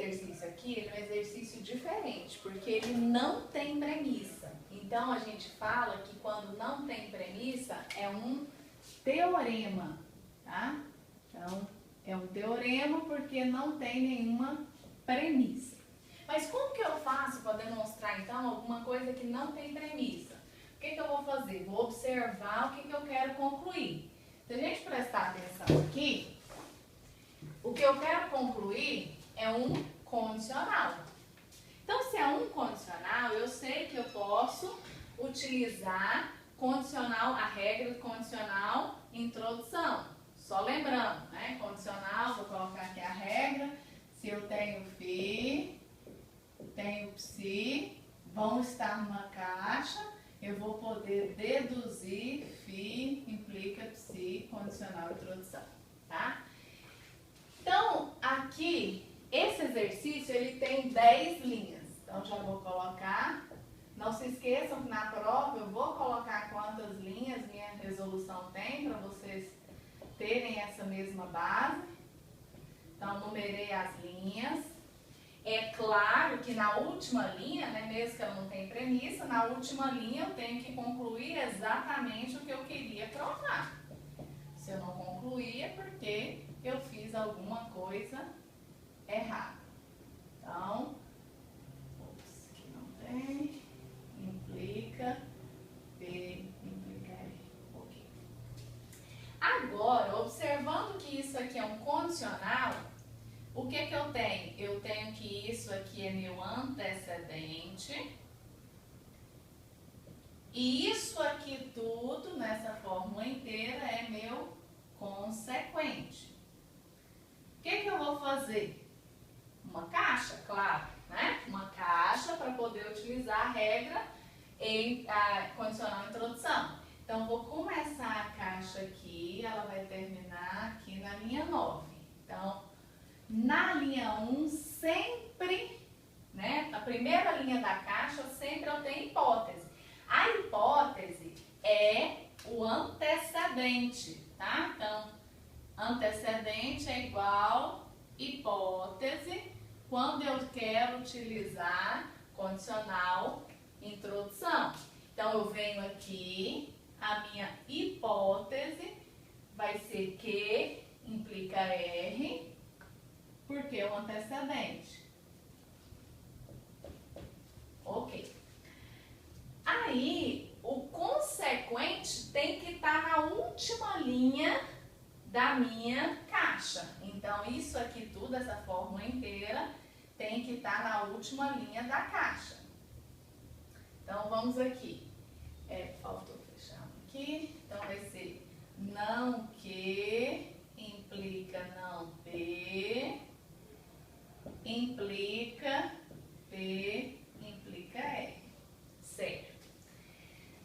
exercício aqui, ele é um exercício diferente, porque ele não tem premissa. Então, a gente fala que quando não tem premissa, é um teorema, tá? Então, é um teorema porque não tem nenhuma premissa. Mas como que eu faço para demonstrar, então, alguma coisa que não tem premissa? O que eu vou fazer? Vou observar o que eu quero concluir. Se a gente prestar atenção aqui, o que eu quero concluir é um condicional. Então, se é um condicional, eu sei que eu posso utilizar condicional, a regra do condicional introdução. Só lembrando, né? Condicional, vou colocar aqui a regra. Se eu tenho φ, tenho psi, vão estar numa caixa, eu vou poder deduzir φ implica psi, condicional introdução, tá? Então, aqui, esse exercício, ele tem 10 linhas. Então, já vou colocar. Não se esqueçam que na prova eu vou colocar quantas linhas minha resolução tem, para vocês terem essa mesma base. Então, numerei as linhas. É claro que na última linha, né, mesmo que ela não tenha premissa, na última linha eu tenho que concluir exatamente o que eu queria provar. Se eu não concluir, é porque eu fiz alguma coisa errada. Então, aqui não tem, implica, P implica R. Ok. Agora, observando que isso aqui é um condicional, o que eu tenho? Eu tenho que isso aqui é meu antecedente. E isso aqui tudo, nessa fórmula inteira, é meu consequente. O que eu vou fazer? Uma caixa, claro, né? Uma caixa para poder utilizar a regra em a condicional introdução. Então, vou começar a caixa aqui, ela vai terminar aqui na linha 9. Então, na linha 1, sempre, né? A primeira linha da caixa, sempre eu tenho hipótese. A hipótese é o antecedente, tá? Então, antecedente é igual hipótese quando eu quero utilizar condicional introdução. Então, eu venho aqui, a minha hipótese vai ser Q implica R, porque é o antecedente. Ok. Aí, o consequente tem que estar na última linha da minha caixa. Então, isso aqui tudo, essa fórmula inteira, tem que estar na última linha da caixa. Então, vamos aqui. Faltou fechar aqui. Então, vai ser não Q implica não P, implica P, implica R. Certo.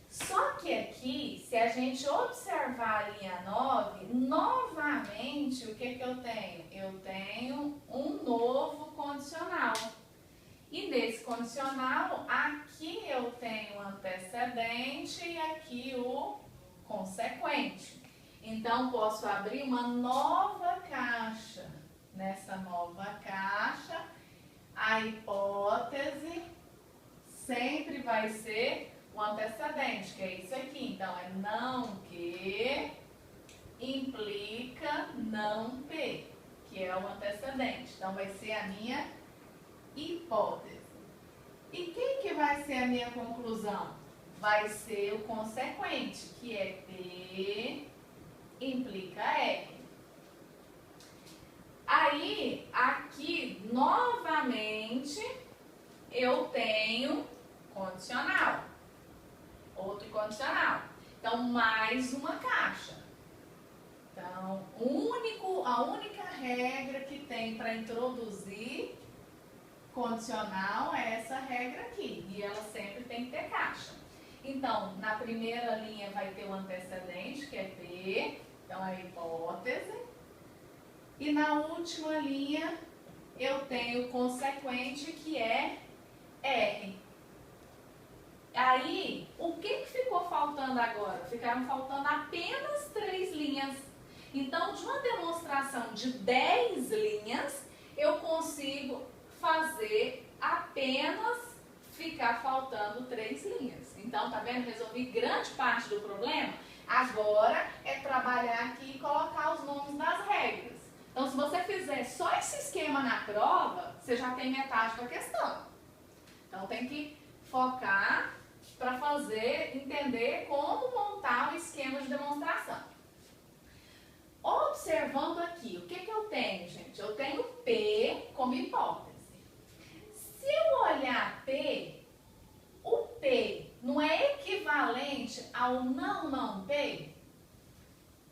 Só que aqui, se a gente observar a linha 9, novamente, o que eu tenho? Eu tenho um novo condicional. E nesse condicional, aqui eu tenho o antecedente e aqui o consequente. Então, posso abrir uma nova caixa. Nessa nova caixa, a hipótese sempre vai ser o antecedente, que é isso aqui. Então, é não Q implica não P, que é o antecedente. Então, vai ser a minha hipótese. E quem que vai ser a minha conclusão? Vai ser o consequente, que é P implica R. Aí, aqui, novamente, eu tenho condicional. Outro condicional. Então, mais uma caixa. Então, a única regra que tem para introduzir condicional é essa regra aqui. E ela sempre tem que ter caixa. Então, na primeira linha vai ter o antecedente, que é P. Então, é a hipótese. E na última linha, eu tenho o consequente, que é R. Aí, o que ficou faltando agora? Ficaram faltando apenas 3 linhas. Então, de uma demonstração de 10 linhas, eu consigo fazer apenas ficar faltando 3 linhas. Então, tá vendo? Resolvi grande parte do problema. Agora é trabalhar aqui e colocar os nomes das regras. Então, se você fizer só esse esquema na prova, você já tem metade da questão. Então, tem que focar para entender como montar o esquema de demonstração. Observando aqui, o que eu tenho, gente? Eu tenho P como hipótese. Se eu olhar P, o P não é equivalente ao não P?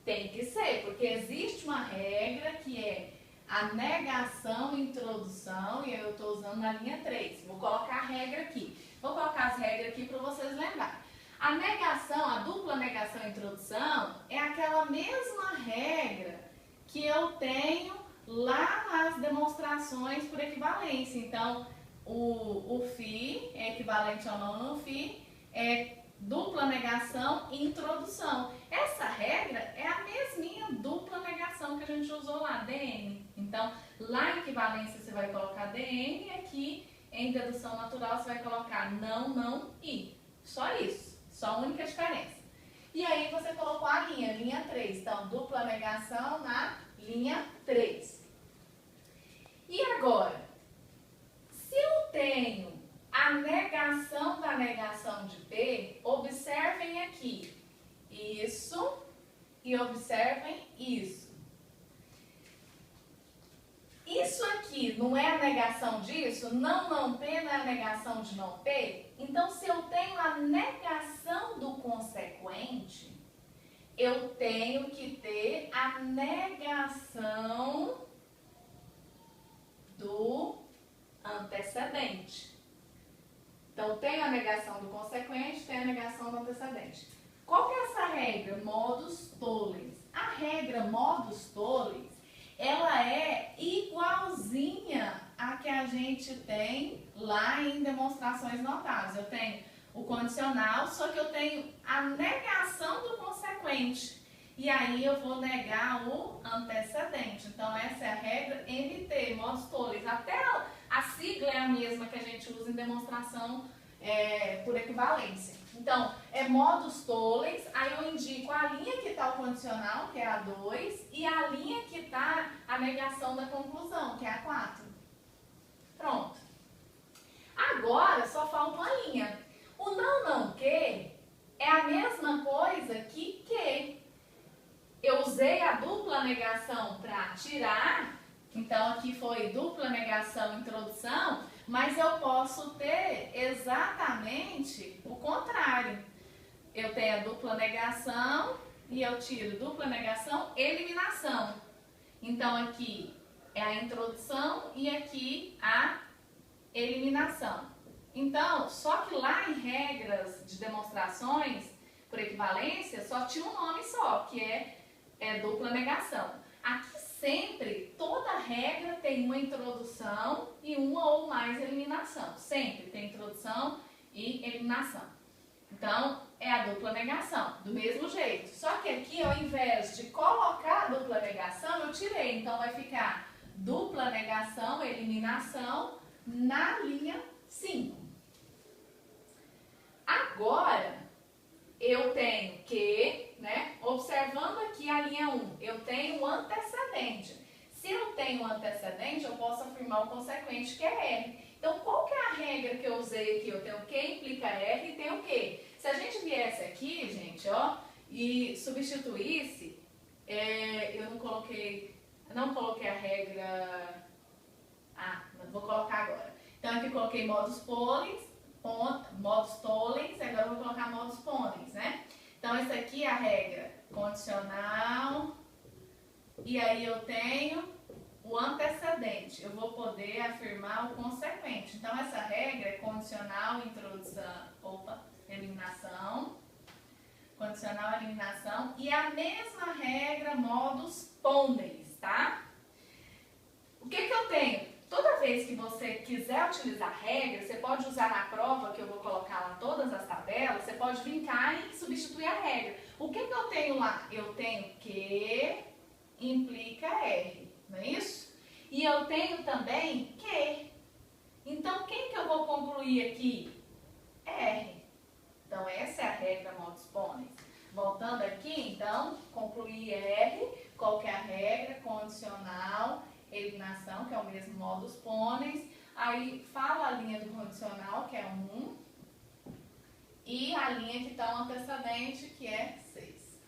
Tem que ser, porque existe uma regra que é a negação, introdução, e eu estou usando na linha 3. Vou colocar a regra aqui. Vou colocar as regras aqui para vocês lembrarem. A negação, a dupla negação e introdução, é aquela mesma regra que eu tenho lá nas demonstrações por equivalência. Então, o FI é equivalente ao não FI, é dupla negação e introdução. Essa regra é a mesminha dupla negação que a gente usou lá, DN. Então, lá em equivalência você vai colocar DN e aqui em dedução natural você vai colocar não e. Só isso, só a única diferença. E aí você colocou a linha 3. Então, dupla negação na linha 3. E agora, se eu tenho a negação da negação de P, observem aqui isso e observem isso. Isso aqui não é a negação disso? Não P não é a negação de não P? Então, se eu tenho a negação do consequente, eu tenho que ter a negação do antecedente. Então, tem a negação do consequente, tem a negação do antecedente. Qual que é essa regra? Modus tollens. A regra modus tollens, ela é igualzinha à que a gente tem lá em demonstrações notáveis. Eu tenho o condicional, só que eu tenho a negação do consequente. E aí eu vou negar o antecedente. Então, essa é a regra MT, modus tollens. Até a sigla é a mesma que a gente usa em demonstração por equivalência. Então, é modus tollens, aí eu indico a linha que está o condicional, que é a 2, e a linha que está a negação da conclusão, que é a 4. Pronto. Agora, só falta uma linha. O não que é a mesma coisa que. Eu usei a dupla negação para tirar, então aqui foi dupla negação, introdução, mas eu posso ter exatamente o contrário. Eu tenho a dupla negação e eu tiro dupla negação, eliminação. Então aqui é a introdução e aqui a eliminação. Então, só que lá em regras de demonstrações por equivalência, só tinha um nome só, que é dupla negação. Aqui sempre, toda regra tem uma introdução e uma ou mais eliminação. Sempre tem introdução e eliminação. Então, é a dupla negação, do mesmo jeito. Só que aqui, ao invés de colocar a dupla negação, eu tirei. Então, vai ficar dupla negação, eliminação, na linha 5. Agora, eu tenho que, observando aqui a linha 1, eu tenho o antecedente. Se eu tenho o antecedente, eu posso afirmar o consequente, que é R. Então, qual que é a regra que eu usei aqui? Eu tenho que implica R e tenho o que. Se a gente viesse aqui, gente, e substituísse, eu não coloquei a regra... vou colocar agora. Então, aqui eu coloquei modus tollens, agora eu vou colocar modus ponens, né? Então, essa aqui é a regra condicional, e aí eu tenho o antecedente. Eu vou poder afirmar o consequente. Então, essa regra é condicional, introdução, eliminação, condicional, eliminação, e a mesma regra modus ponens, tá? O que eu tenho? Toda vez que você quiser utilizar regra, você pode usar na prova, que eu vou colocar lá todas as tabelas, você pode brincar e substituir a regra. O que eu tenho lá? Eu tenho que implica R, não é isso? E eu tenho também que. eu vou concluir aqui? R. Então, essa é a regra modus ponens. Voltando aqui, então, concluir R. Qual que é a regra? Condicional, eliminação, que é o mesmo modus ponens. Aí, fala a linha do condicional, que é 1. E a linha que está o antecedente, que é 6.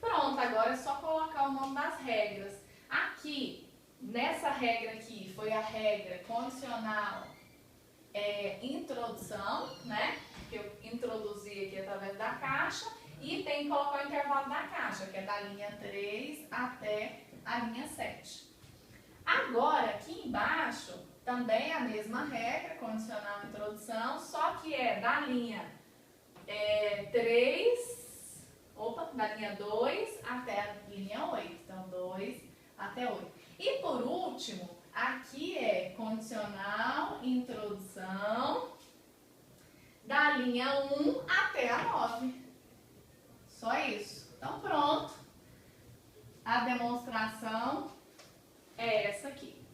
Pronto, agora é só colocar o nome das regras. Aqui, nessa regra aqui, foi a regra condicional introdução, né? Que eu introduzi aqui através da caixa. E tem que colocar o intervalo da caixa, que é da linha 3 até a linha 7. Agora, aqui embaixo, também a mesma regra, condicional introdução, só que é da linha 2 até a linha 8. Então, 2 até 8. E por último, aqui é condicional introdução da linha 1 até a 9. Só isso. Então, pronto. A demonstração é essa aqui.